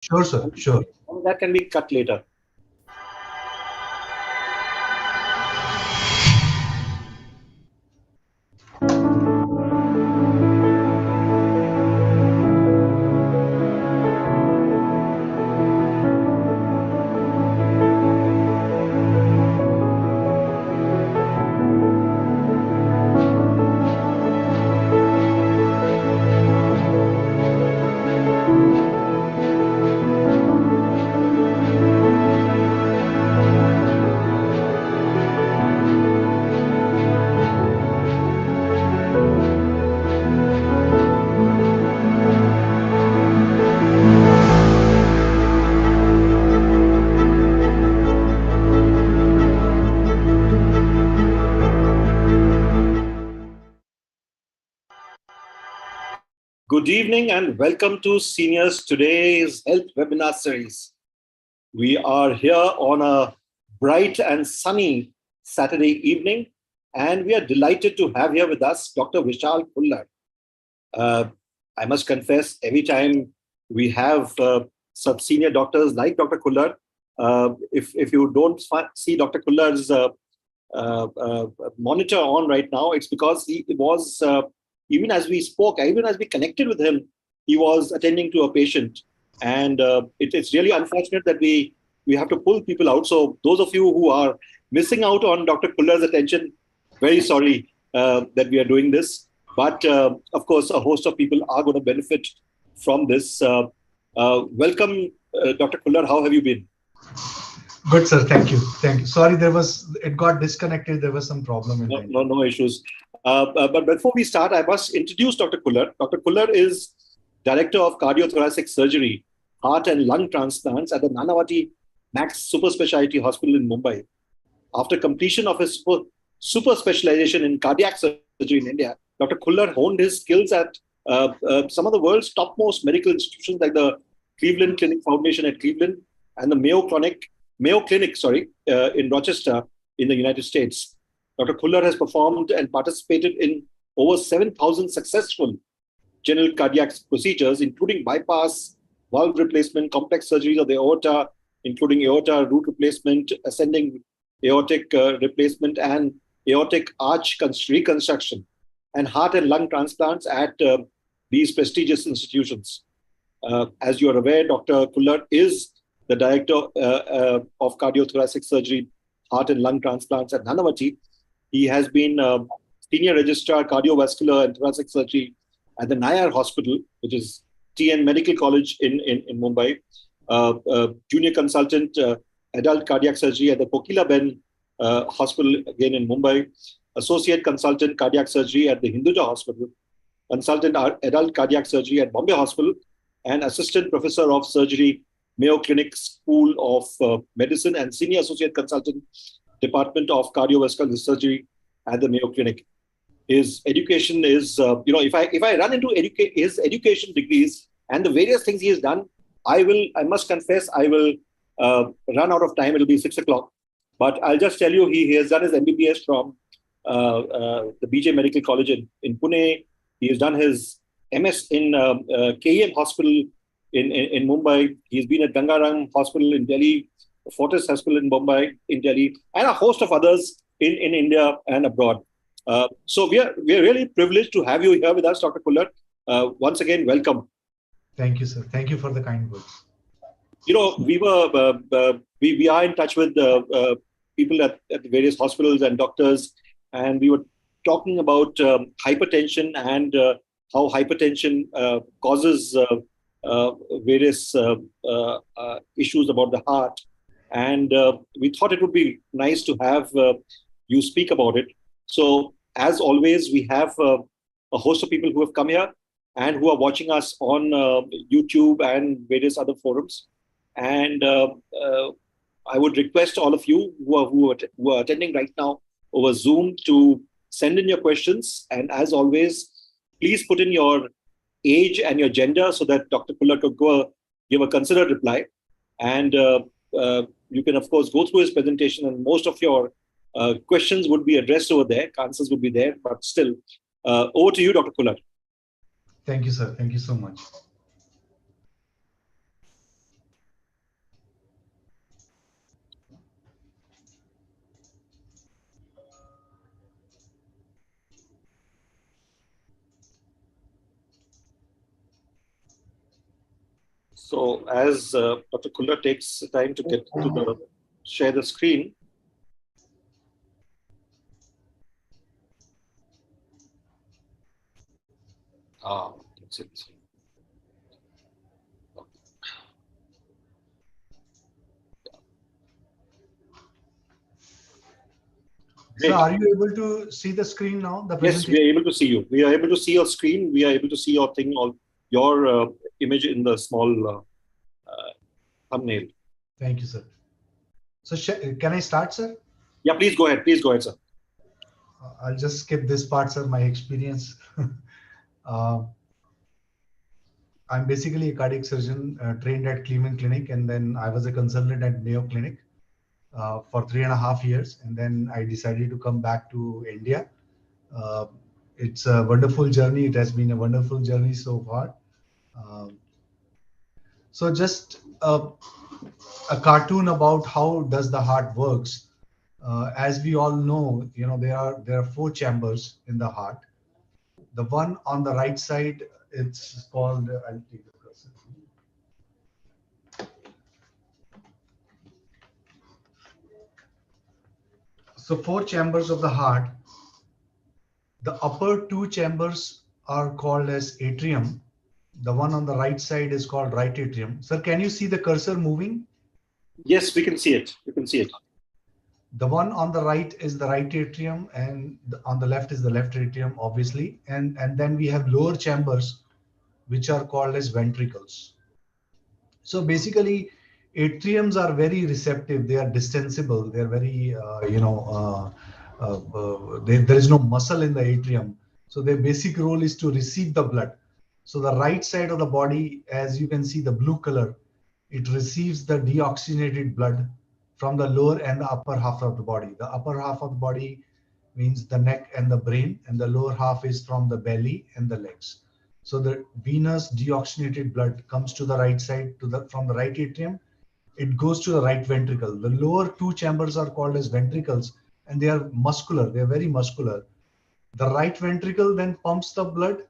Sure, sir. Sure. That can be cut later. Good evening and welcome to Seniors Today's Health Webinar Series. We are here on a bright and sunny Saturday evening, and we are delighted to have here with us Dr. Vishal Khullar. I must confess, every time we have some senior doctors like Dr. Khullar, if you don't see Dr. Khullar's monitor on right now, it's because he was, even as we spoke, even as we connected with him, he was attending to a patient. And it's really unfortunate that we have to pull people out. So those of you who are missing out on Dr. Khullar's attention, very sorry that we are doing this. But of course, a host of people are going to benefit from this. Welcome, Dr. Khullar. How have you been? Good, sir. Thank you. Thank you. Sorry, it got disconnected. There was some problem. No issues. But before we start, I must introduce Dr. Khullar. Dr. Khullar is Director of Cardiothoracic Surgery, Heart and Lung Transplants at the Nanavati Max Super Speciality Hospital in Mumbai. After completion of his super specialization in cardiac surgery in India, Dr. Khullar honed his skills at some of the world's topmost medical institutions like the Cleveland Clinic Foundation at Cleveland and the Mayo Clinic in Rochester in the United States. Dr. Khullar has performed and participated in over 7,000 successful general cardiac procedures, including bypass, valve replacement, complex surgeries of the aorta, including aorta root replacement, ascending aortic replacement, and aortic arch reconstruction, and heart and lung transplants at these prestigious institutions. As you are aware, Dr. Khullar is the Director of Cardiothoracic Surgery, Heart and Lung Transplants at Nanavati. He has been Senior Registrar Cardiovascular and Thoracic Surgery at the Nayar Hospital, which is TN Medical College in Mumbai. Junior Consultant Adult Cardiac Surgery at the Kokila-Ben Hospital, again in Mumbai. Associate Consultant Cardiac Surgery at the Hinduja Hospital. Consultant Adult Cardiac Surgery at Bombay Hospital. And Assistant Professor of Surgery, Mayo Clinic School of Medicine, and Senior Associate Consultant, Department of Cardiovascular Surgery at the Mayo Clinic. His education is, if I run into his education degrees and the various things he has done, I must confess, I will run out of time. It'll be 6 o'clock. But I'll just tell you, he has done his MBBS from the BJ Medical College in Pune. He has done his MS in KEM Hospital in Mumbai. He's been at Gangaram Hospital in Delhi, Fortis Hospital in Mumbai, in Delhi, and a host of others in India and abroad. So we are really privileged to have you here with us, Dr. Khullar. Once again, welcome. Thank you, sir. Thank you for the kind words. We are in touch with people at the various hospitals and doctors, and we were talking about hypertension and how hypertension causes various issues about the heart. And we thought it would be nice to have you speak about it. So, as always, we have a host of people who have come here and who are watching us on YouTube and various other forums. And I would request all of you who are attending right now over Zoom to send in your questions. And as always, please put in your age and your gender so that Dr. Khullar could give a considered reply. And you can, of course, go through his presentation, and most of your questions would be addressed over there. Answers would be there, but still, over to you, Dr. Khullar. Thank you, sir. Thank you so much. So as Dr. Khullar takes time to get to the share the screen. That's it. So Great. are you able to see the screen now, the Yes, we presentation? are able to see you. We are able to see your screen. We are able to see your thing, or your image in the small thumbnail. Thank you, sir. So can I start, sir? Yeah, please go ahead. Please go ahead, sir. I'll just skip this part, sir, my experience. uh, I'm basically a cardiac surgeon trained at Cleveland Clinic, and then I was a consultant at Mayo Clinic for 3.5 years. And then I decided to come back to India. Uh, it's a wonderful journey. It has been a wonderful journey so far. Um so just a cartoon about how does the heart works. As we all know, there are four chambers in the heart. The one on the right side, it's called. I'll take the cursor. So four chambers of the heart. The upper two chambers are called as atrium. The one on the right side is called right atrium. Sir, can you see the cursor moving? Yes, we can see it. You can see it. The one on the right is the right atrium, and on the left is the left atrium, obviously. And then we have lower chambers, which are called as ventricles. So basically, atriums are very receptive. They are distensible. They are very, there is no muscle in the atrium. So their basic role is to receive the blood. So the right side of the body, as you can see, the blue color, it receives the deoxygenated blood from the lower and the upper half of the body. The upper half of the body means the neck and the brain, and the lower half is from the belly and the legs. So the venous deoxygenated blood comes to the right side from the right atrium. It goes to the right ventricle. The lower two chambers are called as ventricles, and they are muscular. They are very muscular. The right ventricle then pumps the blood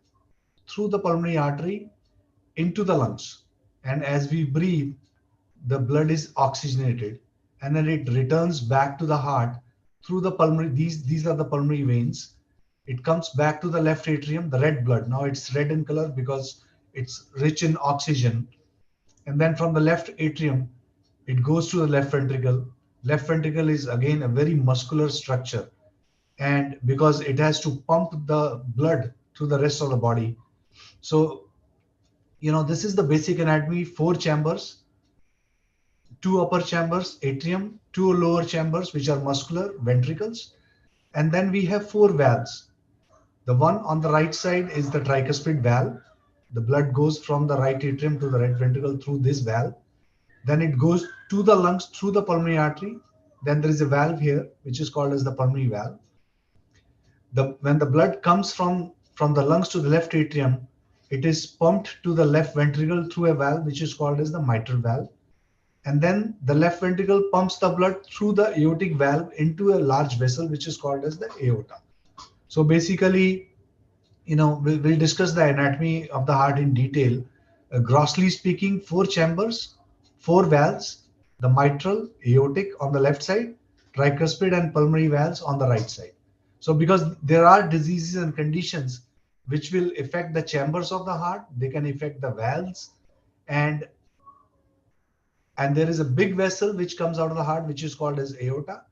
through the pulmonary artery into the lungs. And as we breathe, the blood is oxygenated, and then it returns back to the heart through the pulmonary. These are the pulmonary veins. It comes back to the left atrium, the red blood. Now it's red in color because it's rich in oxygen. And then from the left atrium, it goes to the left ventricle. Left ventricle is again a very muscular structure, and because it has to pump the blood to the rest of the body. So this is the basic anatomy. Four chambers, two upper chambers, atrium, two lower chambers, which are muscular, ventricles. And then we have four valves. The one on the right side is the tricuspid valve. The blood goes from the right atrium to the right ventricle through this valve. Then it goes to the lungs through the pulmonary artery. Then there is a valve here, which is called as the pulmonary valve. When the blood comes from the lungs to the left atrium, it is pumped to the left ventricle through a valve, which is called as the mitral valve. And then the left ventricle pumps the blood through the aortic valve into a large vessel, which is called as the aorta. So basically, we'll discuss the anatomy of the heart in detail. Grossly speaking, four chambers, four valves, the mitral, aortic on the left side, tricuspid and pulmonary valves on the right side. So because there are diseases and conditions which will affect the chambers of the heart, they can affect the valves, and there is a big vessel which comes out of the heart, which is called as aorta,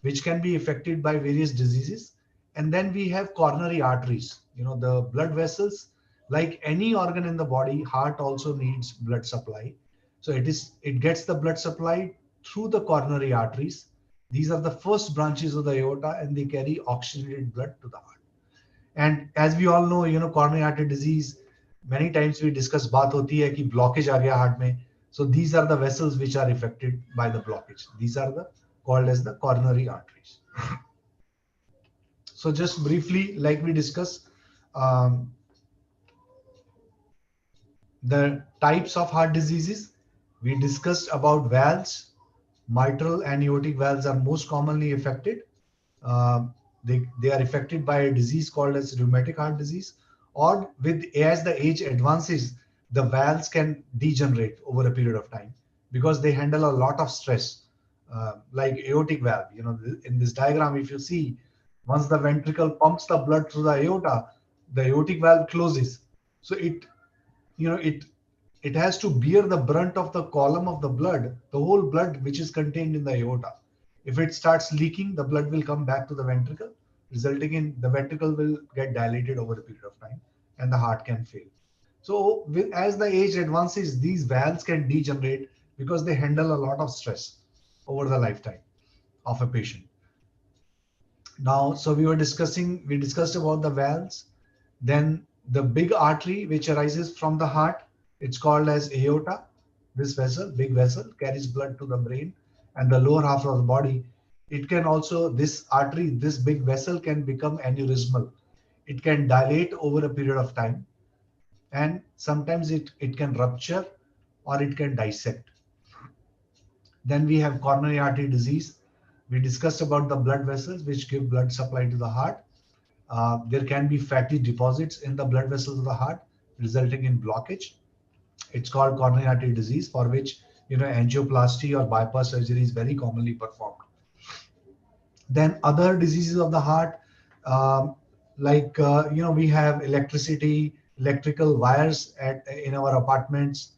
which can be affected by various diseases. And then we have coronary arteries, the blood vessels. Like any organ in the body, heart also needs blood supply. So it gets the blood supply through the coronary arteries. These are the first branches of the aorta, and they carry oxygenated blood to the heart. And as we all know, coronary artery disease, many times we discuss बात होती है कि blockage आ गया heart में. So these are the vessels which are affected by the blockage. These are called as the coronary arteries. So just briefly, like we discussed, um, the types of heart diseases, we discussed about valves. Mitral and aortic valves are most commonly affected. Uh, they are affected by a disease called as rheumatic heart disease, or as the age advances, the valves can degenerate over a period of time because they handle a lot of stress, like aortic valve. In this diagram, if you see, once the ventricle pumps the blood through the aorta, the aortic valve closes. So it has to bear the brunt of the column of the blood, the whole blood which is contained in the aorta. If it starts leaking, the blood will come back to the ventricle, resulting in the ventricle will get dilated over a period of time and the heart can fail. So as the age advances, these valves can degenerate because they handle a lot of stress over the lifetime of a patient. Now, so we discussed about the valves. Then the big artery which arises from the heart, it's called as aorta. This vessel, big vessel, carries blood to the brain and the lower half of the body. It can also, this artery, this big vessel can become aneurysmal. It can dilate over a period of time, and sometimes it can rupture or it can dissect. Then we have coronary artery disease. We discussed about the blood vessels which give blood supply to the heart. There can be fatty deposits in the blood vessels of the heart, resulting in blockage. It's called coronary artery disease, for which angioplasty or bypass surgery is very commonly performed. Then other diseases of the heart, um, like we have electrical wires in our apartments,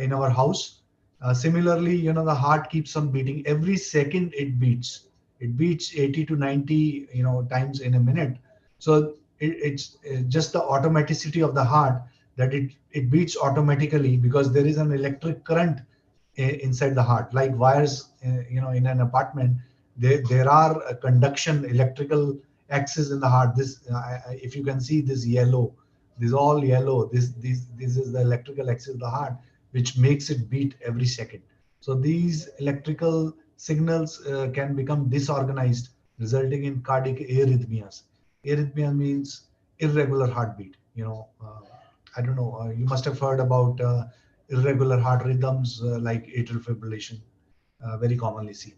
in our house. Similarly, the heart keeps on beating. Every second it beats. It beats 80 to 90 times in a minute. So it's just the automaticity of the heart, that it beats automatically because there is an electric current inside the heart, like wires in an apartment. There are a conduction electrical axis in the heart. This if you can see this yellow, this all yellow, this is the electrical axis of the heart, which makes it beat every second. So these electrical signals can become disorganized, resulting in cardiac arrhythmias. Arrhythmia means irregular heartbeat. I don't know, you must have heard about irregular heart rhythms, like atrial fibrillation, very commonly seen.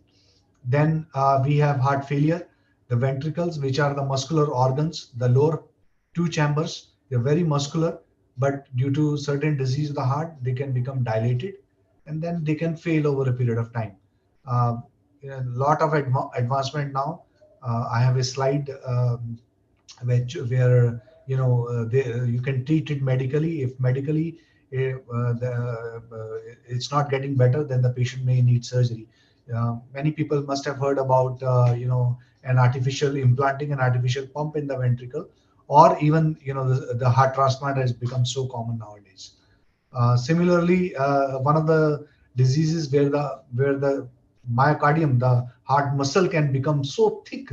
Then we have heart failure. The ventricles, which are the muscular organs, the lower two chambers, they're very muscular, but due to certain disease of the heart, they can become dilated and then they can fail over a period of time. A lot of advancement now. I have a slide where you can treat it medically. If medically it's not getting better, then the patient may need surgery. Many people must have heard about an artificial implanting an artificial pump in the ventricle, or even the heart transplant has become so common nowadays. Similarly, one of the diseases where the myocardium, the heart muscle, can become so thick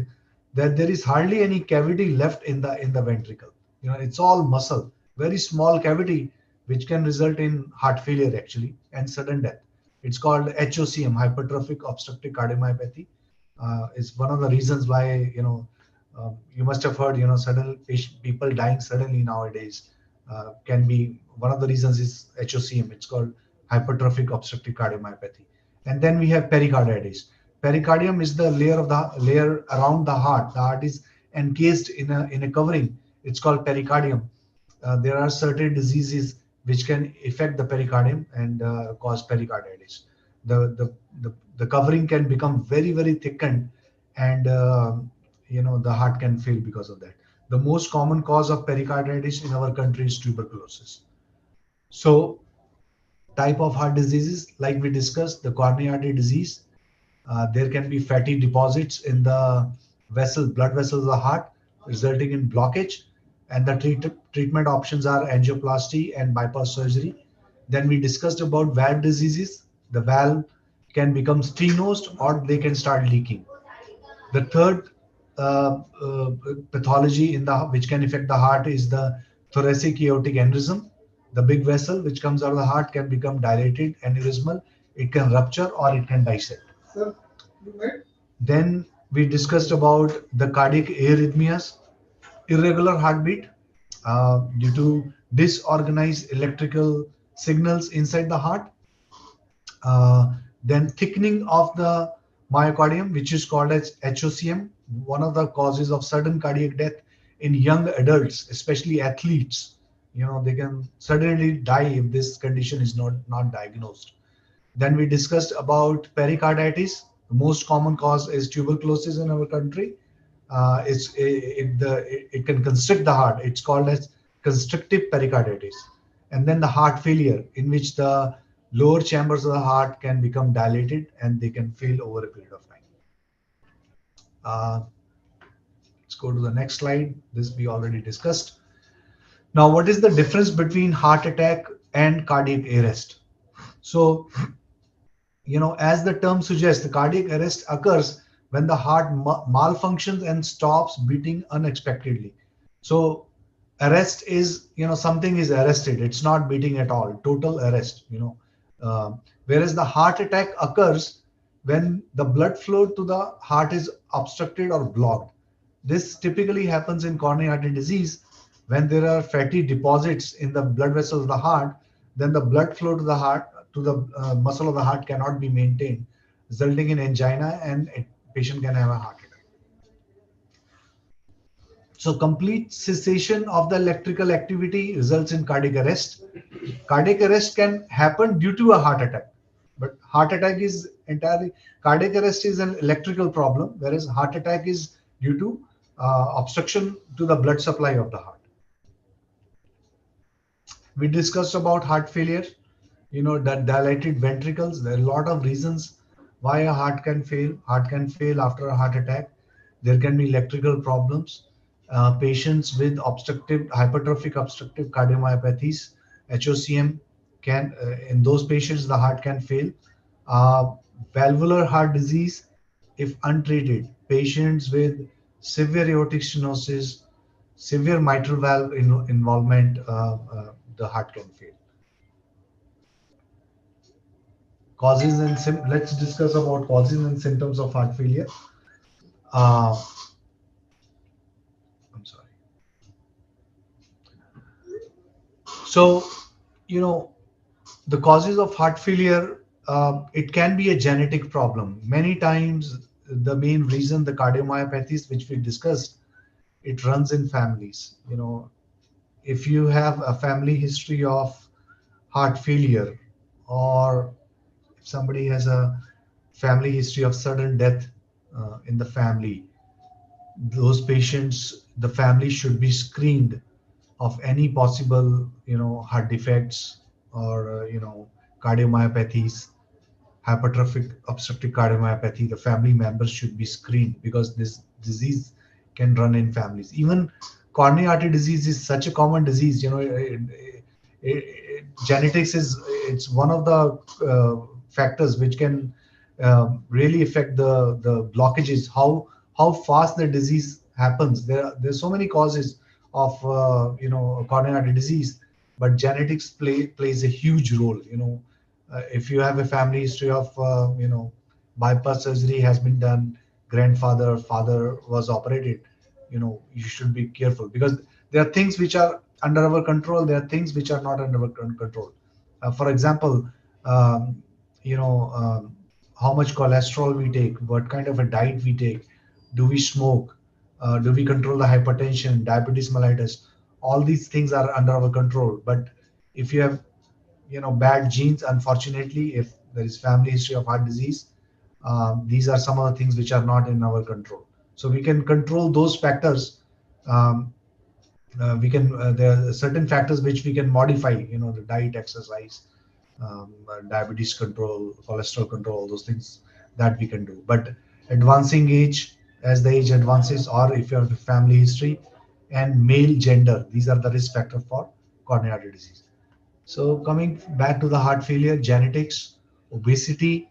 that there is hardly any cavity left in the ventricle. It's all muscle, very small cavity, which can result in heart failure actually and sudden death. It's called HOCM, hypertrophic obstructive cardiomyopathy. It's one of the reasons why you must have heard sudden people dying suddenly nowadays. Can be one of the reasons is HOCM. It's called hypertrophic obstructive cardiomyopathy. And then we have pericarditis. Pericardium is the layer around the heart. The heart is encased in a covering. It's called pericardium. There are certain diseases which can affect the pericardium and cause pericarditis. The covering can become very, very thickened, and the heart can fail because of that. The most common cause of pericarditis in our country is tuberculosis. So type of heart diseases, like we discussed, the coronary artery disease, there can be fatty deposits in the blood vessels of the heart, resulting in blockage. And the treatment options are angioplasty and bypass surgery. Then we discussed about valve diseases. The valve can become stenosed or they can start leaking. The third pathology which can affect the heart is the thoracic aortic aneurysm. The big vessel which comes out of the heart can become dilated, aneurysmal. It can rupture or it can dissect. Sir, then we discussed about the cardiac arrhythmias, irregular heartbeat due to disorganized electrical signals inside the heart. Then thickening of the myocardium, which is called as HOCM, one of the causes of sudden cardiac death in young adults, especially athletes. they can suddenly die if this condition is not diagnosed. Then we discussed about pericarditis. The most common cause is tuberculosis in our country. It can constrict the heart. It's called as constrictive pericarditis. And then the heart failure, in which the lower chambers of the heart can become dilated and they can fail over a period of time. Uh, let's go to the next slide. This we already discussed. Now, what is the difference between heart attack and cardiac arrest? So, as the term suggests, the cardiac arrest occurs when the heart malfunctions and stops beating unexpectedly. So, arrest is, something is arrested. It's not beating at all. Total arrest. Whereas the heart attack occurs when the blood flow to the heart is obstructed or blocked. This typically happens in coronary artery disease when there are fatty deposits in the blood vessels of the heart. Then the blood flow to the heart, to the muscle of the heart, cannot be maintained, resulting in angina, and a patient can have a heart attack. So complete cessation of the electrical activity results in cardiac arrest. Cardiac arrest can happen due to a heart attack, but heart attack is entirely, cardiac arrest is an electrical problem, whereas heart attack is due to obstruction to the blood supply of the heart. We discussed about heart failure, that dilated ventricles. There are a lot of reasons why a heart can fail. Heart can fail after a heart attack. There can be electrical problems. Patients with hypertrophic obstructive cardiomyopathies, HOCM, in those patients, the heart can fail. Valvular heart disease, if untreated, patients with severe aortic stenosis, severe mitral valve involvement, the heart can fail. Let's discuss about causes and symptoms of heart failure. Uh, I'm sorry. So, you know, the causes of heart failure, it can be a genetic problem. Many times, the main reason, the cardiomyopathies, which we discussed, it runs in families. If you have a family history of heart failure, or if somebody has a family history of sudden death in the family, those patients, the family should be screened of any possible, heart defects, or, cardiomyopathies, hypertrophic obstructive cardiomyopathy. The family members should be screened because this disease can run in families. Even coronary artery disease is such a common disease. Genetics is, it's one of the factors which can really affect the blockages, how fast the disease happens. There's so many causes of coronary artery disease, but genetics plays a huge role. If you have a family history of bypass surgery has been done, grandfather, father was operated, you should be careful, because there are things which are under our control, there are things which are not under our control. For example, um, you know um, how much cholesterol we take, what kind of a diet we take, do we smoke, do we control the hypertension, diabetes mellitus. All these things are under our control, but if you have bad genes, unfortunately, if there is family history of heart disease, these are some of the things which are not in our control. So we can control those factors. um, we can There are certain factors which we can modify, the diet, exercise, diabetes control, cholesterol control, all those things that we can do. But advancing age, as the age advances, or if you have a family history, and male gender, these are the risk factor for coronary artery disease. So coming back to the heart failure, genetics, obesity,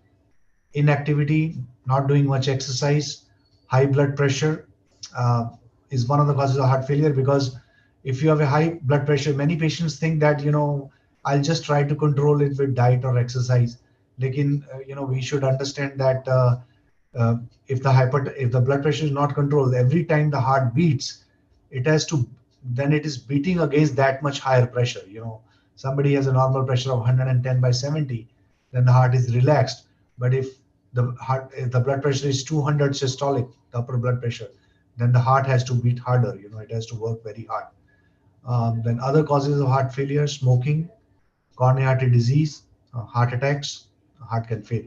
inactivity, not doing much exercise, high blood pressure uh, is one of the causes of heart failure. Because if you have a high blood pressure, many patients think that, I'll just try to control it with diet or exercise. Lekin, we should understand that uh, if the blood pressure is not controlled, every time the heart beats, it has to, then it is beating against that much higher pressure. Somebody has a normal pressure of 110 by 70, then the heart is relaxed. But if the blood pressure is 200 systolic, the upper blood pressure, then the heart has to beat harder. It has to work very hard. Then other causes of heart failure: smoking, coronary artery disease, heart attacks, heart can fail.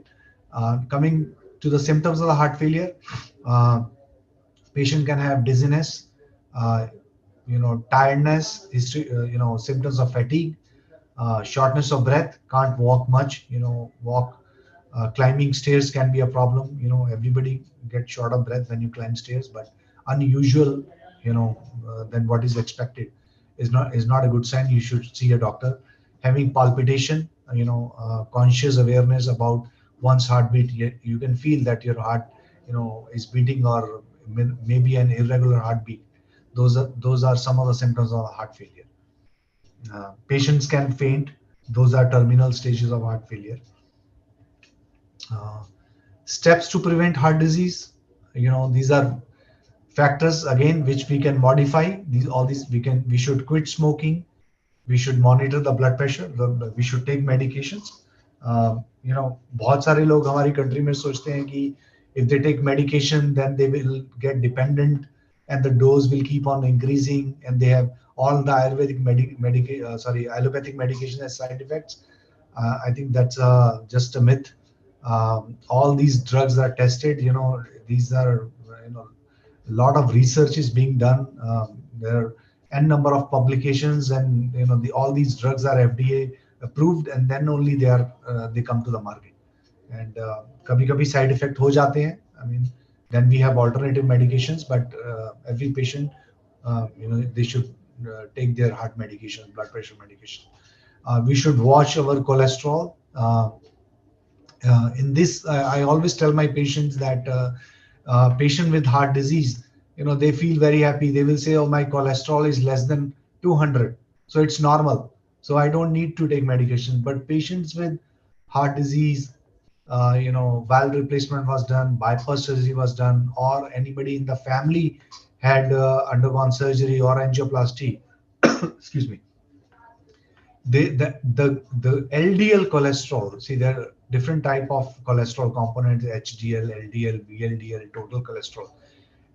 Coming to the symptoms of the heart failure, uh, patient can have dizziness, uh, tiredness, history, symptoms of fatigue, shortness of breath, can't walk much, walk, climbing stairs can be a problem. Everybody gets short of breath when you climb stairs, but unusual, than what is expected is not a good sign. You should see a doctor. Having palpitation, conscious awareness about one's heartbeat. You can feel that your heart, is beating, or maybe an irregular heartbeat. Those are some of the symptoms of heart failure. Patients can faint. Those are terminal stages of heart failure. Uh, Steps to prevent heart disease. These are factors again which we can modify. All these we should quit smoking. We should monitor the blood pressure. We should take medications. बहुत सारे लोग हमारी country में सोचते हैं कि if they take medication then they will get dependent and the dose will keep on increasing, and they have all the Ayurvedic allopathic medication as side effects. I think that's just a myth. All these drugs are tested. These are, a lot of research is being done. There are n number of publications, and all these drugs are FDA approved, and then only they come to the market. And कभी कभी side effect हो जाते हैं. I mean, then we have alternative medications, but every patient, they should take their heart medication, blood pressure medication. We should watch our cholesterol. In this, I always tell my patients that patient with heart disease, they feel very happy. They will say, "Oh, my cholesterol is less than 200, so it's normal. So I don't need to take medication." But patients with heart disease, valve replacement was done, bypass surgery was done, or anybody in the family had undergone surgery or angioplasty. Excuse me. The LDL cholesterol. See, there are different type of cholesterol components: HDL, LDL, VLDL, total cholesterol.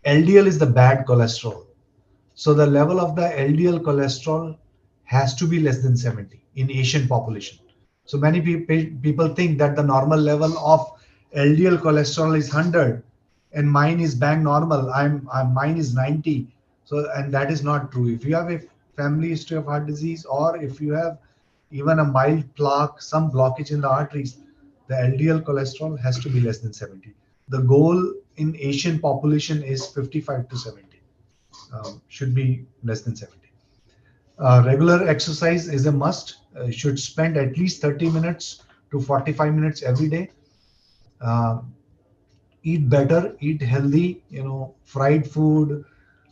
LDL is the bad cholesterol. So the level of the LDL cholesterol has to be less than 70 in Asian population. So many people think that the normal level of LDL cholesterol is 100 and mine is bang normal. Mine is 90. So, and that is not true. If you have a family history of heart disease, or if you have even a mild plaque, some blockage in the arteries, the LDL cholesterol has to be less than 70. The goal in Asian population is 55 to 70. Should be less than 70. Regular exercise is a must. Should spend at least 30 minutes to 45 minutes every day. Uh, Eat better, eat healthy, fried food,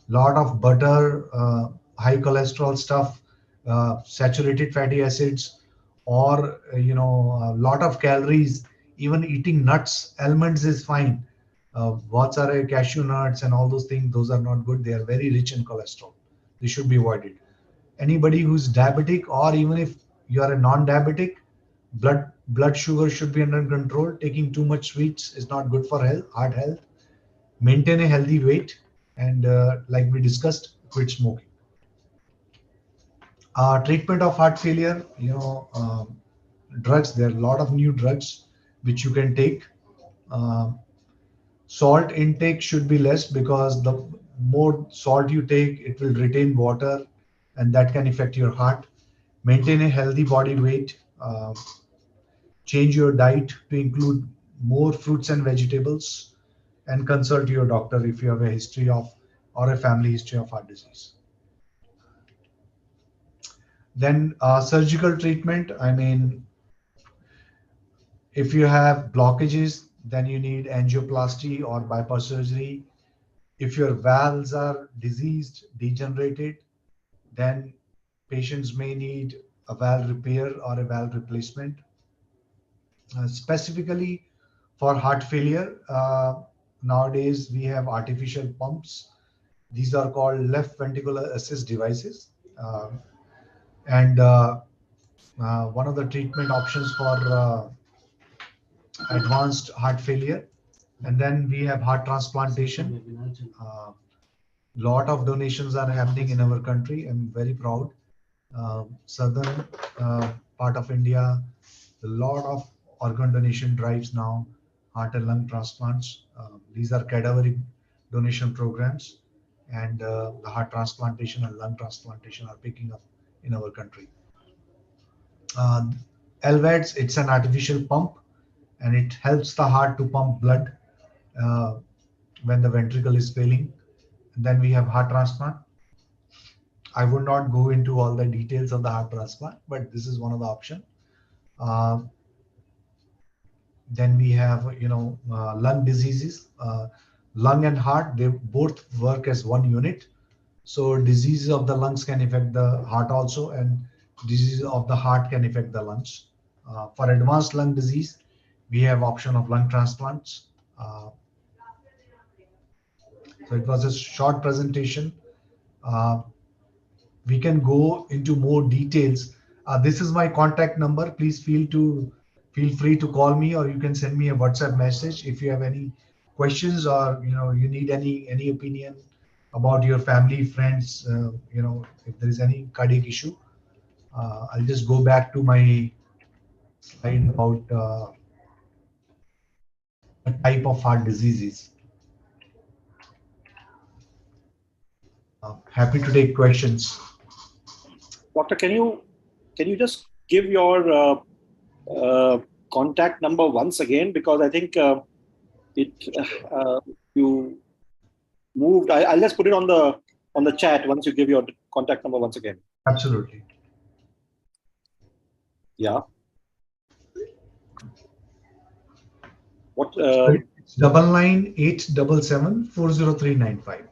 lot of butter, high cholesterol stuff, saturated fatty acids, or a lot of calories. Even eating nuts, almonds is fine. बहुत सारे cashew nuts and all those things, those are not good. They are very rich in cholesterol. They should be avoided. Anybody who's diabetic, or even if you are a non-diabetic, blood sugar should be under control. Taking too much sweets is not good for heart health. Maintain a healthy weight, and like we discussed, quit smoking. Treatment of heart failure, drugs. There are a lot of new drugs which you can take. Um Salt intake should be less, because the more salt you take, it will retain water, and that can affect your heart. Maintain a healthy body weight. Change your diet to include more fruits and vegetables, and consult your doctor if you have a history of, or a family history of heart disease. Then surgical treatment. I mean, if you have blockages, then you need angioplasty or bypass surgery. If your valves are diseased, degenerated, then patients may need a valve repair or a valve replacement. Specifically for heart failure, nowadays we have artificial pumps. These are called left ventricular assist devices. And One of the treatment options for advanced heart failure. And then we have heart transplantation. Uh, Lot of donations are happening in our country. I'm very proud. Southern part of India, a lot of organ donation drives now, heart and lung transplants. These are cadaveric donation programs, and the heart transplantation and lung transplantation are picking up in our country. Uh, LVADs, it's an artificial pump, and it helps the heart to pump blood uh, when the ventricle is failing. And then we have heart transplant. I would not go into all the details of the heart transplant, but this is one of the options. Uh, then we have, lung diseases. Lung and heart, they both work as one unit. So diseases of the lungs can affect the heart also, and diseases of the heart can affect the lungs. For advanced lung disease, we have option of lung transplants. So it was a short presentation. Uh, we can go into more details. This is my contact number. Please feel free to call me, or you can send me a WhatsApp message if you have any questions, or you need any opinion about your family, friends. If there is any cardiac issue. I'll just go back to my slide about the type of heart diseases. Happy to take questions. Doctor, can you just give your contact number once again, because I think it you moved. I'll just put it on the chat once you give your contact number once again. Absolutely. Yeah. What? It's 99-877-40395.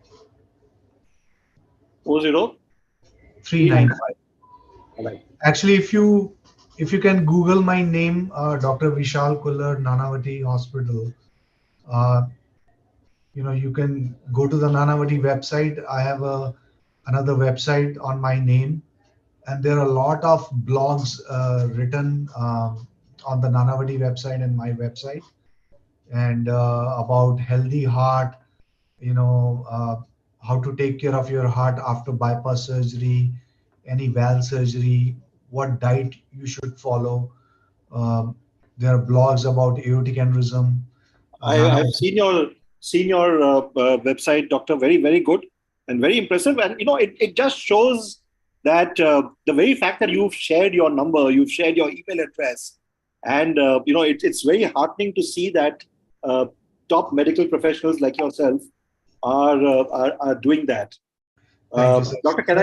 40395. Right. Actually, if you can Google my name, Dr. Vishal Khullar, Nanavati Hospital, uh, you can go to the Nanavati website. I have another website on my name, and there are a lot of blogs written on the Nanavati website and my website, and about healthy heart, how to take care of your heart after bypass surgery, any valve surgery, what diet you should follow. There are blogs about aortic aneurysm. I've seen your website, Doctor. Very, very good and very impressive. And it just shows that the very fact that you've shared your number, you've shared your email address, and it's very heartening to see that top medical professionals like yourself are doing that. Thank you, sir. Doctor, can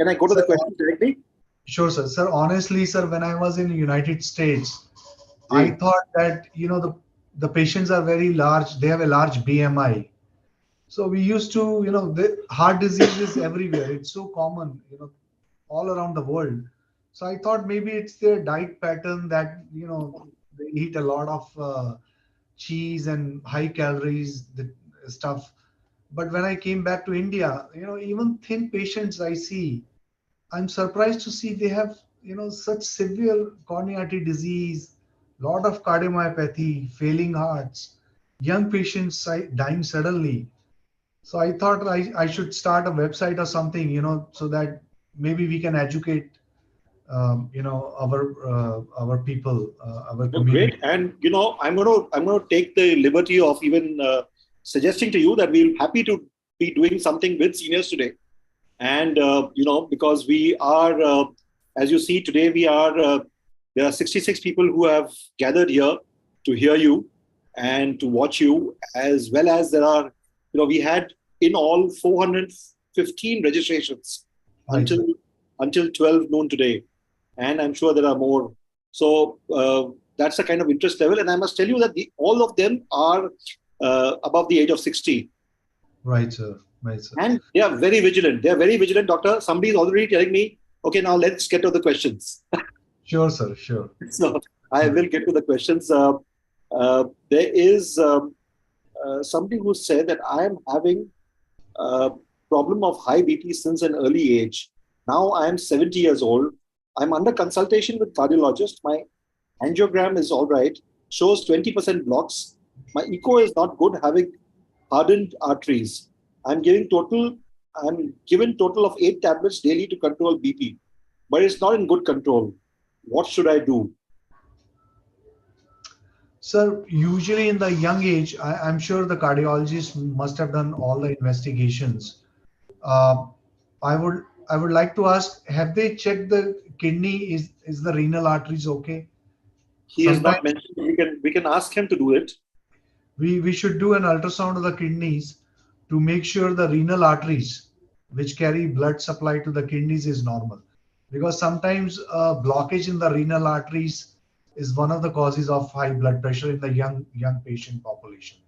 I go to the question directly? Sure, sir. Sir, honestly, sir, when I was in the United States, I thought that the patients are very large. They have a large BMI. So we used to, the heart disease is everywhere. It's so common, all around the world. So I thought maybe it's their diet pattern that, they eat a lot of cheese and high calories, the stuff. But when I came back to India, even thin patients I see, I'm surprised to see they have, such severe coronary artery disease, lot of cardiomyopathy, failing hearts, young patients dying suddenly. So I thought I should start a website or something, so that maybe we can educate, our people, our Oh, community. great. And I'm gonna take the liberty of even suggesting to you that we're happy to be doing something with seniors today. And because we are, as you see today, there are 66 people who have gathered here to hear you and to watch you, as well as there are, we had in all 415 registrations Right. until 12 noon today, and I'm sure there are more. So that's the kind of interest level, and I must tell you that all of them are above the age of 60. Right, sir. Right, sir. And they are very vigilant. They are very vigilant, doctor. Somebody is already telling me, okay, now let's get to the questions. Sure, sir. Sure. So I will get to the questions. There is somebody who said that I am having a problem of high BP since an early age. Now I am 70 years old. I'm under consultation with cardiologist. My angiogram is all right, shows 20% blocks. My echo is not good, having hardened arteries. I'm giving total. I'm given total of 8 tablets daily to control BP, but it's not in good control. What should I do? Sir, usually in the young age, I'm sure the cardiologist must have done all the investigations. Uh, I would I would like to ask, have they checked the kidney? Is the renal arteries okay? He has not Sometimes mentioned. We can ask him to do it. we should do an ultrasound of the kidneys to make sure the renal arteries, which carry blood supply to the kidneys, is normal. Because sometimes blockage in the renal arteries is one of the causes of high blood pressure in the young patient population.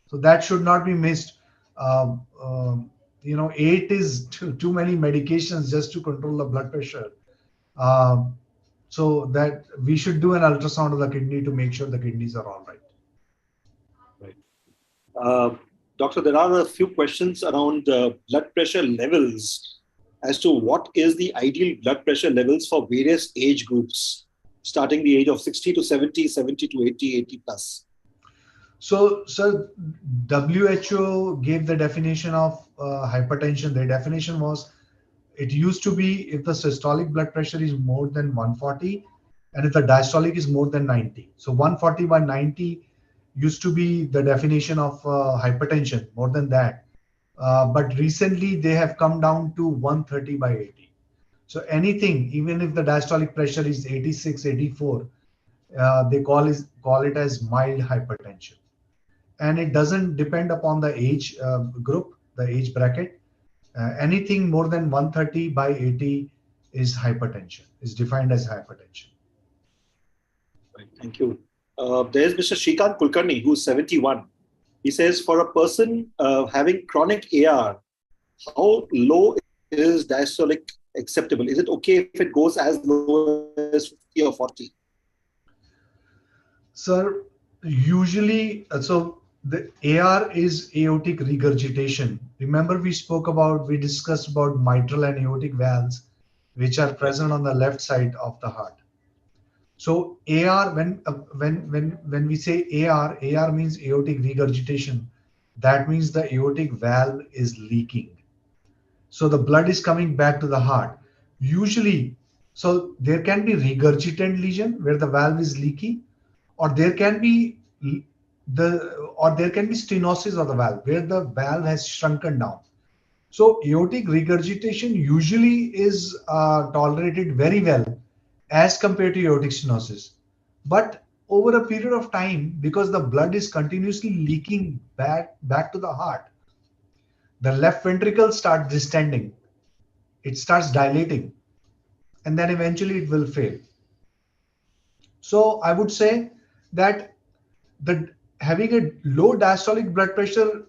So that should not be missed. Um, um, eight is too many medications just to control the blood pressure. Um, so that we should do an ultrasound of the kidney to make sure the kidneys are all right. Right. Uh, Doctor, there are a few questions around blood pressure levels as to what is the ideal blood pressure levels for various age groups, starting the age of 60 to 70, 70 to 80, 80 plus. So, sir, WHO gave the definition of hypertension. Their definition was, it used to be if the systolic blood pressure is more than 140 and if the diastolic is more than 90. So 140 by 90 used to be the definition of hypertension, more than that. But recently they have come down to 130 by 80. So anything, even if the diastolic pressure is 86, 84, they call it as mild hypertension, and it doesn't depend upon the age group, the age bracket. Anything more than 130 by 80 is hypertension, is defined as hypertension. Right. Thank you. There's Mr. Shrikant Kulkarni, who's 71. He says, for a person having chronic AR, how low is diastolic acceptable? Is it okay if it goes as low as 50 or 40? Sir, usually, so the AR is aortic regurgitation. Remember, we discussed about mitral and aortic valves, which are present on the left side of the heart. So AR, when we say AR means aortic regurgitation. That means the aortic valve is leaking. So the blood is coming back to the heart. Usually, so there can be regurgitant lesion where the valve is leaky, or there can be stenosis of the valve where the valve has shrunken down. So aortic regurgitation usually is tolerated very well as compared to aortic stenosis. But over a period of time, because the blood is continuously leaking back to the heart, the left ventricle starts distending. It starts dilating, and then eventually it will fail. So I would say that the having a low diastolic blood pressure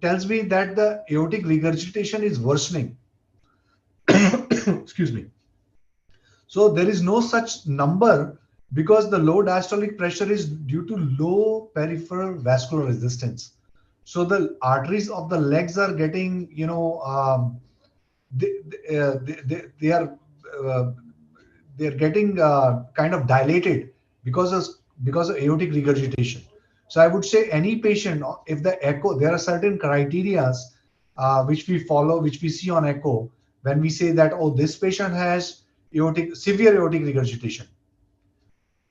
tells me that the aortic regurgitation is worsening. Excuse me. So there is no such number because the low diastolic pressure is due to low peripheral vascular resistance. So the arteries of the legs are getting, they are uh, they're getting kind of dilated because of aortic regurgitation. So I would say any patient, if the echo, there are certain criterias which we follow, which we see on echo when we say that, oh, this patient has severe aortic regurgitation.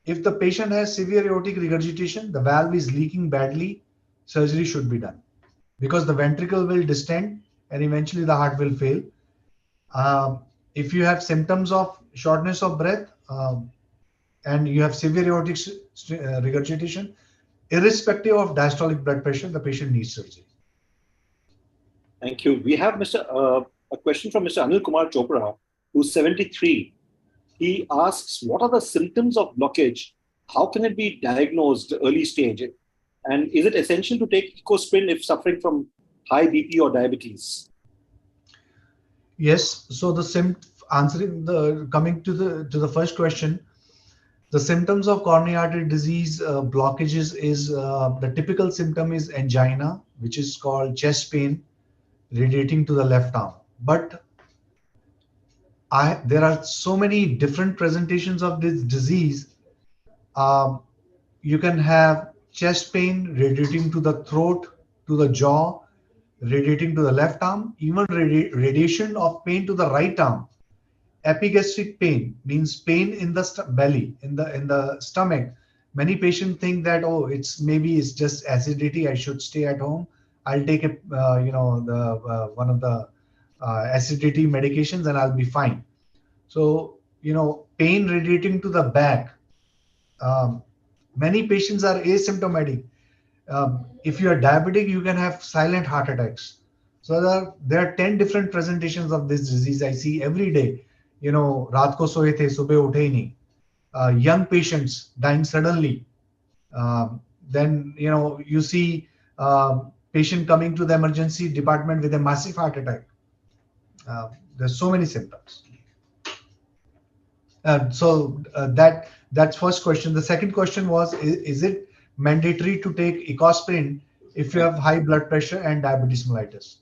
If the patient has severe aortic regurgitation, the valve is leaking badly, surgery should be done because the ventricle will distend and eventually the heart will fail. If you have symptoms of shortness of breath and you have severe aortic regurgitation, irrespective of diastolic blood pressure, the patient needs surgery. Thank you. We have a question from Mr. Anil Kumar Chopra, who's 73. He asks, what are the symptoms of blockage? How can it be diagnosed early stage? And is it essential to take ecosprin if suffering from high BP or diabetes? Yes. So coming to the first question, the symptoms of coronary artery disease blockages is the typical symptom is angina, which is called chest pain radiating to the left arm. But there are so many different presentations of this disease. You can have chest pain radiating to the throat, to the jaw. radiating to the left arm, even radiation of pain to the right arm. Epigastric pain means pain in the belly, in the stomach. Many patients think that, oh, it's just acidity, I should stay at home, I'll take a the one of the acidity medications and I'll be fine. So pain radiating to the back. um, Many patients are asymptomatic. If you are diabetic, you can have silent heart attacks. So there are 10 different presentations of this disease I see every day. रात को सोए थे, सुबह उठे ही नहीं. Young patients dying suddenly. Then you see patient coming to the emergency department with a massive heart attack. There's so many symptoms. That's first question. The second question was, is it mandatory to take ecosprin if you have high blood pressure and diabetes mellitus?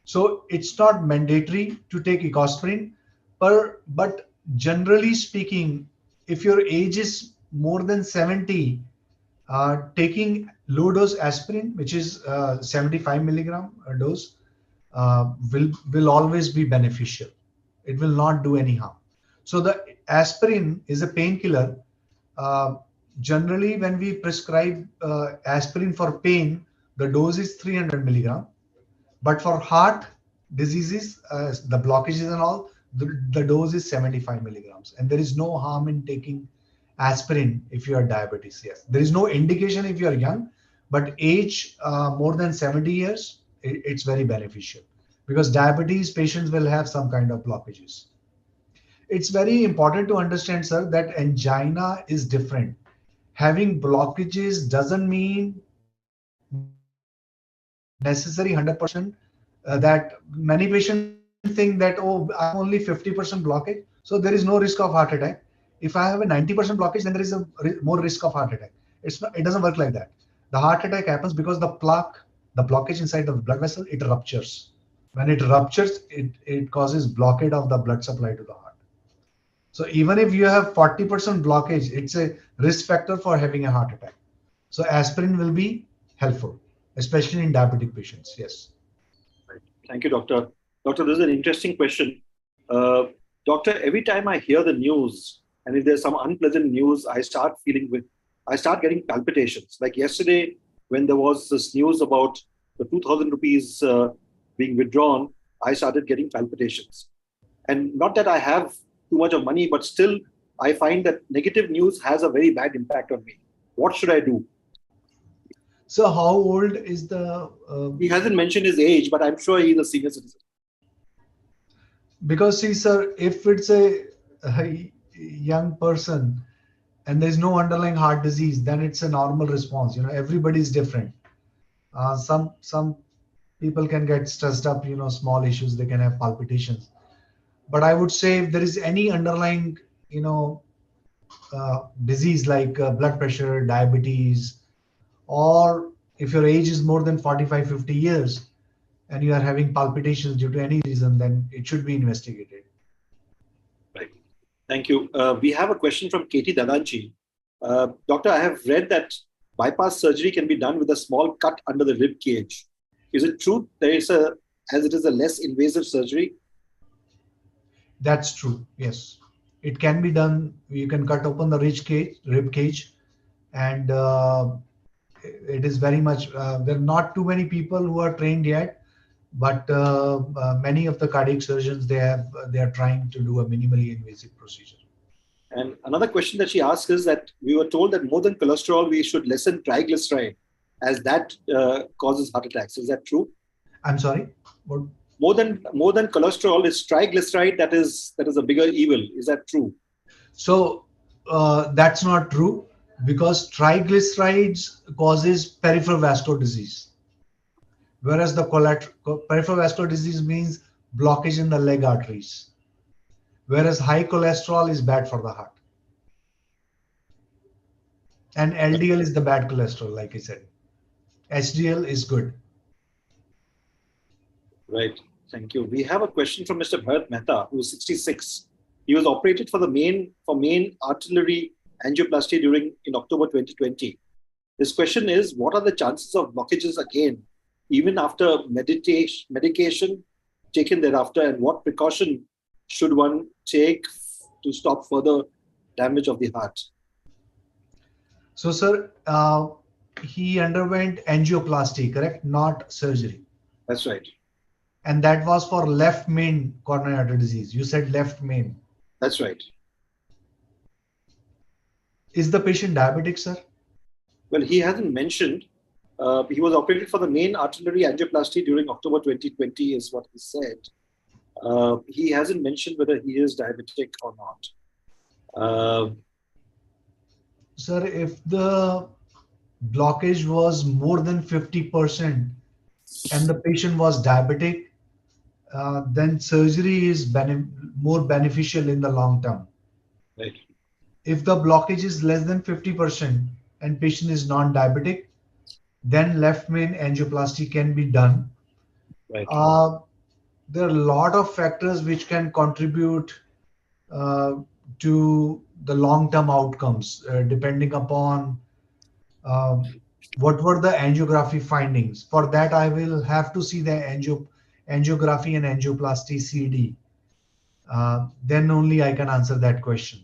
So it's not mandatory to take ecosprin, but generally speaking, if your age is more than 70, taking low dose aspirin, which is 75 milligram a dose, will always be beneficial. It will not do any harm. So the aspirin is a painkiller. Uh, Generally, when we prescribe aspirin for pain, the dose is 300 milligram. But for heart diseases, the blockages and all, the dose is 75 milligrams. And there is no harm in taking aspirin if you are diabetes. Yes, there is no indication if you are young, but age more than 70 years, it's very beneficial, because diabetes patients will have some kind of blockages. It's very important to understand, sir, that angina is different. Having blockages doesn't mean necessary 100%. That many patients think that, oh, I have only 50% blockage, so there is no risk of heart attack. If I have a 90% blockage, then there is a more risk of heart attack. It doesn't work like that. The heart attack happens because the blockage inside the blood vessel, it ruptures. When it ruptures, it causes blockade of the blood supply to the heart. So even if you have 40% blockage, it's a risk factor for having a heart attack. So aspirin will be helpful, especially in diabetic patients. Yes. Right. Thank you, Doctor. Doctor, this is an interesting question. Uh, Doctor, every time I hear the news, and if there's some unpleasant news, I start getting palpitations. Like yesterday, when there was this news about the 2,000 rupees being withdrawn, I started getting palpitations. And not that I have too much of money, but still, I find that negative news has a very bad impact on me. What should I do? So how old is the? He hasn't mentioned his age, but I'm sure he's a senior citizen. Because see, sir, if it's a young person and there's no underlying heart disease, then it's a normal response. Everybody's different. Some people can get stressed up. Small issues, they can have palpitations. But I would say if there is any underlying, disease like blood pressure, diabetes, or if your age is more than 45, 50 years and you are having palpitations due to any reason, then it should be investigated. Right. Thank you. We have a question from Katie Dadanchi. Doctor, I have read that bypass surgery can be done with a small cut under the rib cage. Is it true as it is a less invasive surgery? That's true. Yes, it can be done. You can cut open the rib cage, and it is very much. There are not too many people who are trained yet, but many of the cardiac surgeons they are trying to do a minimally invasive procedure. And another question that she asks is that we were told that more than cholesterol, we should lessen triglyceride, as that causes heart attacks. Is that true? I'm sorry. What? More than cholesterol is triglyceride. That is a bigger evil. Is that true? So that's not true, because triglycerides causes peripheral vascular disease, whereas the peripheral vascular disease means blockage in the leg arteries, whereas high cholesterol is bad for the heart, and LDL is the bad cholesterol, like I said. HDL is good. Right. Thank you. We have a question from Mr. Bharat Mehta, who is 66. He was operated for main artillery angioplasty in October 2020. His question is, what are the chances of blockages again even after medication taken thereafter, and what precaution should one take to stop further damage of the heart? So, sir, he underwent angioplasty, correct? Not surgery. That's right. And that was for left main coronary artery disease. You said left main. That's right. Is the patient diabetic, sir? Well, he hasn't mentioned. He was operated for the main arterial angioplasty during October 2020, is what he said. He hasn't mentioned whether he is diabetic or not. Sir, if the blockage was more than 50% and the patient was diabetic, then surgery is more beneficial in the long term. Right. If the blockage is less than 50% and patient is non-diabetic, then left main angioplasty can be done. Right. There are a lot of factors which can contribute to the long-term outcomes, depending upon what were the angiography findings. For that, I will have to see the angiography and angioplasty CD. Then only I can answer that question.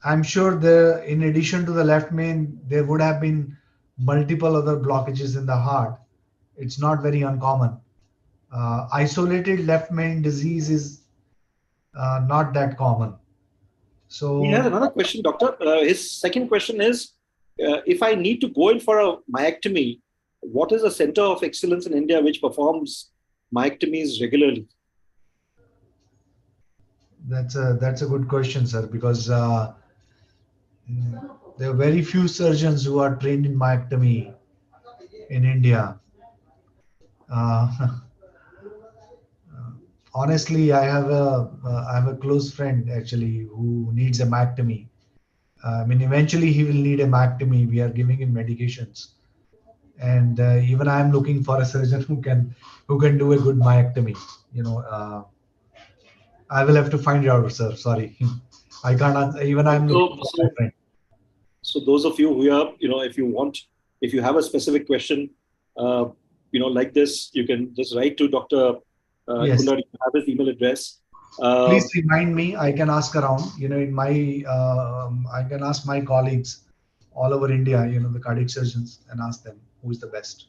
I'm sure in addition to the left main, there would have been multiple other blockages in the heart. It's not very uncommon. Isolated left main disease is not that common. So he has another question, doctor. His second question is, if I need to go in for a myectomy, what is a center of excellence in India which performs myectomies regularly? That's a good question, sir, because there are very few surgeons who are trained in myectomy in India. Honestly, I have a close friend actually who needs a myectomy. I mean, eventually he will need a myectomy. We are giving him medications, and even I am looking for a surgeon who can do a good myectomy. I will have to find it out, sir. Sorry, I can't answer. Even I'm looking for my friend. So those of you who are, if you have a specific question, like this, you can just write to Dr. Yes. Khullar. You have his email address. Please remind me. I can ask around. In my, I can ask my colleagues all over India. The cardiac surgeons, and ask them who is the best.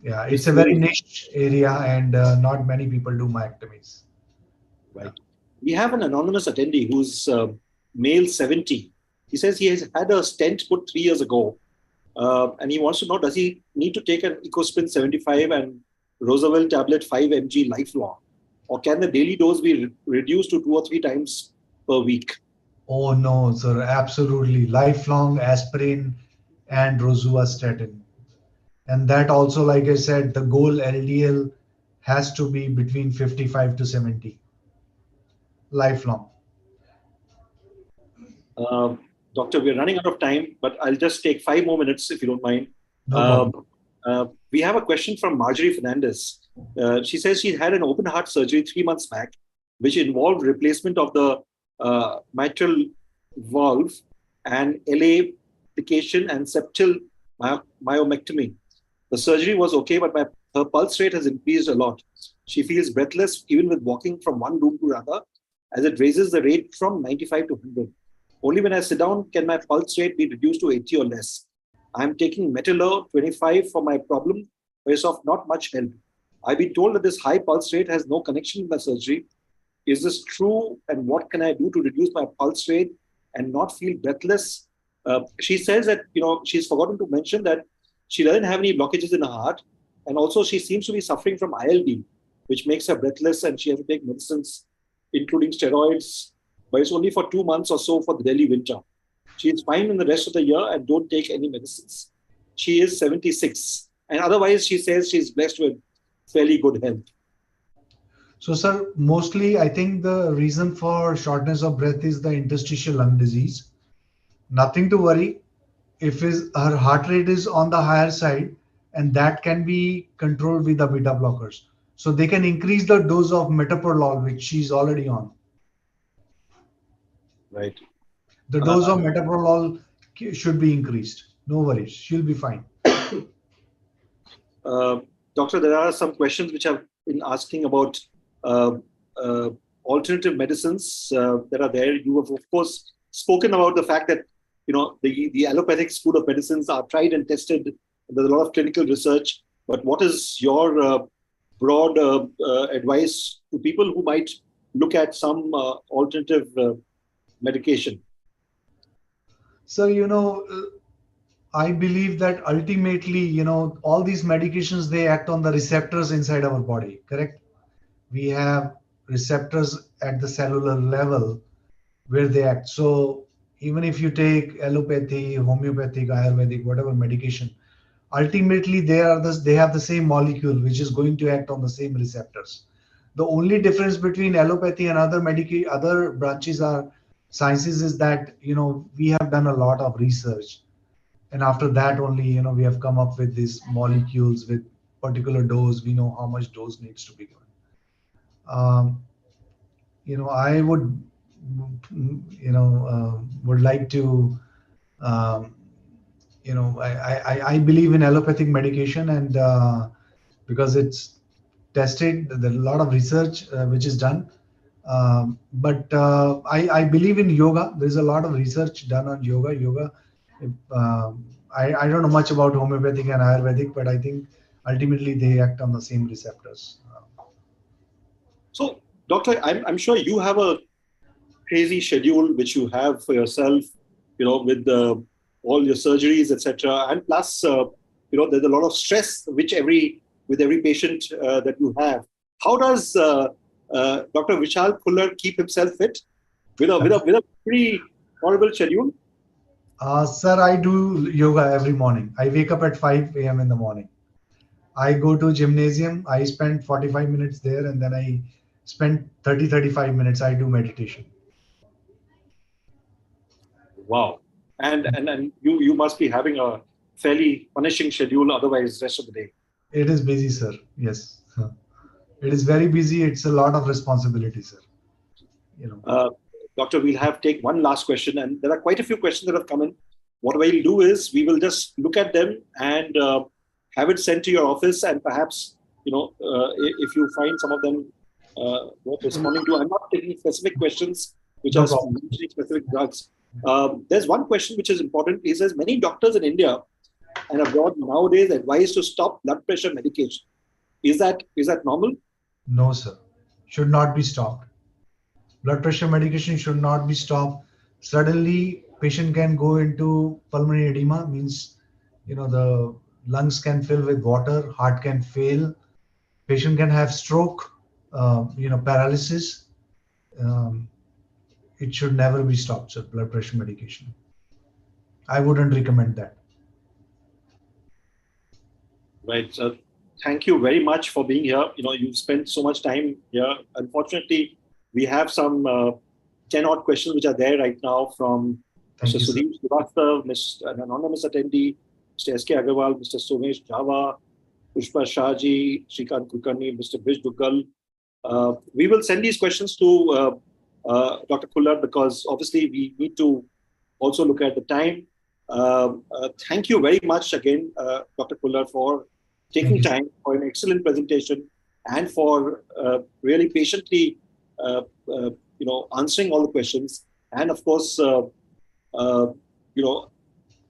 Yeah, it's a very niche area, and not many people do myectomies. Right. Yeah. We have an anonymous attendee who's male 70. He says he has had a stent put 3 years ago, and he wants to know, does he need to take an Ecospin 75 and Roosevelt tablet 5 mg lifelong, or can the daily dose be reduced to 2 or 3 times per week? Oh no, sir, absolutely. Lifelong aspirin and rosuvastatin. And that also, like I said, the goal LDL has to be between 55 to 70. Lifelong. Doctor, we're running out of time, but I'll just take 5 more minutes if you don't mind. No problem. We have a question from Marjorie Fernandez. She says she had an open heart surgery 3 months back, which involved replacement of the mitral valve and LA application and septal myomectomy. The surgery was okay, but her pulse rate has increased a lot. She feels breathless even with walking from one room to another, as it raises the rate from 95 to 100. Only when I sit down can my pulse rate be reduced to 80 or less. I'm taking Metalor 25 for my problem, but it's of not much help. I've been told that this high pulse rate has no connection with my surgery. Is this true? And what can I do to reduce my pulse rate and not feel breathless? She says that, she's forgotten to mention that she doesn't have any blockages in her heart. And also she seems to be suffering from ILD, which makes her breathless, and she has to take medicines, including steroids, but it's only for 2 months or so for the Delhi winter. She is fine in the rest of the year and don't take any medicines. She is 76. And otherwise, she says she's blessed with fairly good health. So, sir, mostly I think the reason for shortness of breath is the interstitial lung disease. Nothing to worry. If her heart rate is on the higher side, and that can be controlled with the beta blockers. So they can increase the dose of metoprolol, which she's already on. Right. The dose of metoprolol should be increased. No worries. She'll be fine. uh, Doctor, there are some questions which I've been asking about uh, uh, alternative medicines that are there. You have, of course, spoken about the fact that the allopathic school of medicines are tried and tested. There's a lot of clinical research. But what is your broad advice to people who might look at some alternative medication? So, I believe that ultimately, all these medications, they act on the receptors inside our body, correct? We have receptors at the cellular level where they act. So even if you take allopathy, homeopathic, Ayurvedic, whatever medication, ultimately they have the same molecule which is going to act on the same receptors. The only difference between allopathy and other branches are sciences is that we have done a lot of research, and after that only we have come up with these molecules with particular dose. We know how much dose needs to be given. um, I would like to um, I believe in allopathic medication, and because it's tested, there's a lot of research which is done. But I believe in yoga. There's a lot of research done on yoga. If, I don't know much about homeopathic and Ayurvedic, but I think ultimately they act on the same receptors. So, Doctor, I'm sure you have a crazy schedule which you have for yourself, with all your surgeries, etc. And plus, there's a lot of stress with every patient that you have. How does Dr. Vishal Khullar keep himself fit with a pretty horrible schedule? Sir, I do yoga every morning. I wake up at 5 a.m. in the morning. I go to gymnasium. I spend 45 minutes there, and then I spend 35 minutes. I do meditation. Wow. And you must be having a fairly punishing schedule otherwise rest of the day. It is busy, sir. Yes. It is very busy. It's a lot of responsibility, sir. Uh, Doctor, we'll take one last question, and there are quite a few questions that have come in. What we'll do is we will just look at them and have it sent to your office, and perhaps if you find some of them worth responding to. I'm not taking specific questions which No are problem. mentioning specific drugs. There's one question which is important. He says many doctors in India and abroad nowadays advise to stop blood pressure medication. Is that normal? No, sir. Should not be stopped. Blood pressure medication should not be stopped. Suddenly, patient can go into pulmonary edema, means the lungs can fill with water, heart can fail, patient can have stroke, paralysis. Um, it should never be stopped, sir. Blood pressure medication. I wouldn't recommend that. Right. Thank you very much for being here. You've spent so much time here. Unfortunately, we have some 10 odd questions which are there right now from Mr. Thank you, sir. Sudeep Srivastava, an anonymous attendee, Mr. S.K. Agarwal, Mr. Somesh Java, Pushpa Shahji, Shrikant Kulkarni, Mr. Vish Duggal. We will send these questions to Dr. Khullar because obviously we need to also look at the time. Thank you very much again, Dr. Khullar, for Thank taking you, sir. time for an excellent presentation and for really patiently, answering all the questions, and of course, uh, you know,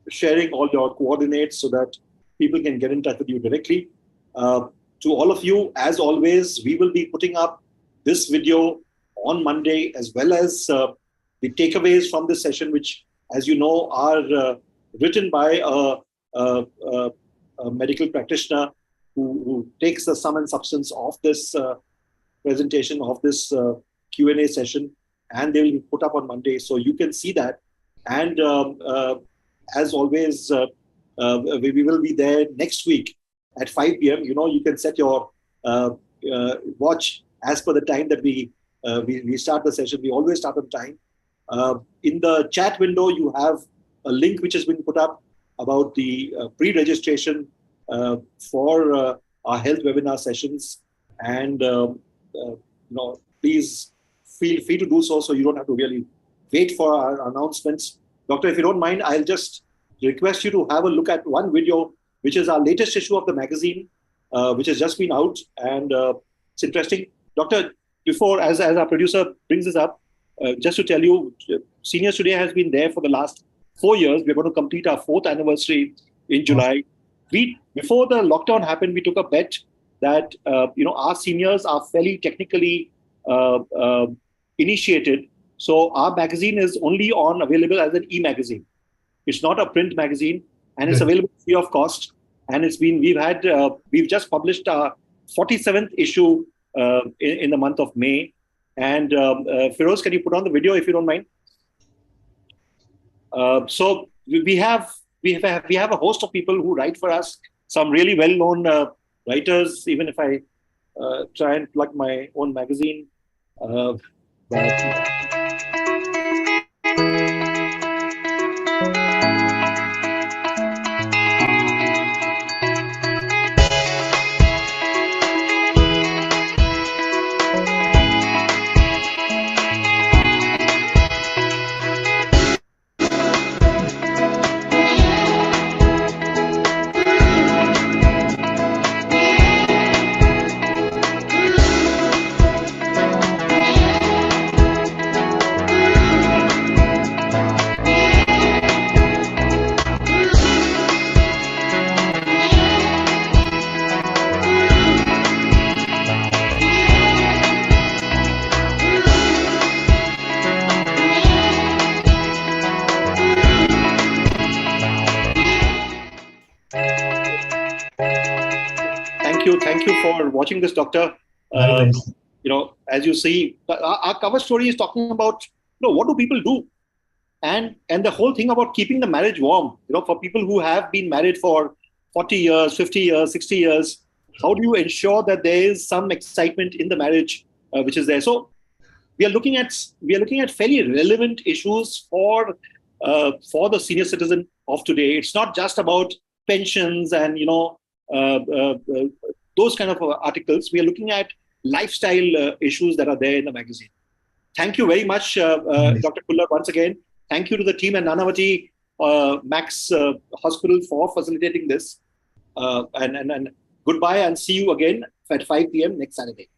sharing all your coordinates so that people can get in touch with you directly. To all of you, as always, we will be putting up this video on Monday, as well as the takeaways from this session, which, as you know, are written by a medical practitioner who takes the sum and substance of this presentation, of this Q&A session, and they will be put up on Monday. So you can see that. And as always, we will be there next week at 5 p.m. You can set your watch as per the time that we start the session. We always start on time. In the chat window, you have a link which has been put up about the pre-registration for our health webinar sessions. And please feel free to do so you don't have to really wait for our announcements. Doctor, if you don't mind, I'll just request you to have a look at one video, which is our latest issue of the magazine. which has just been out, and it's interesting. Doctor, before, as our producer brings this up, just to tell you, Seniors Today has been there for the last 4 years. We're going to complete our 4th anniversary in July. Before the lockdown happened, we took a bet that our seniors are fairly technically initiated. So our magazine is only available as an e-magazine. It's not a print magazine, and it's available free of cost. And we've just published our 47th issue in the month of May. And Firoz, can you put on the video if you don't mind? So we have a host of people who write for us. Some really well-known writers. Even if I try and plug my own magazine, Thank you for watching this, Doctor. Nice. As you see, our cover story is talking about, what do people do? And the whole thing about keeping the marriage warm, for people who have been married for 40 years, 50 years, 60 years, how do you ensure that there is some excitement in the marriage which is there? So we are looking at fairly relevant issues for the senior citizen of today. It's not just about pensions and those kind of articles. We are looking at lifestyle issues that are there in the magazine. Thank you very much, Dr. Khullar, once again. Thank you to the team at Nanavati Max Hospital for facilitating this. And goodbye, and see you again at 5 p.m. next Saturday.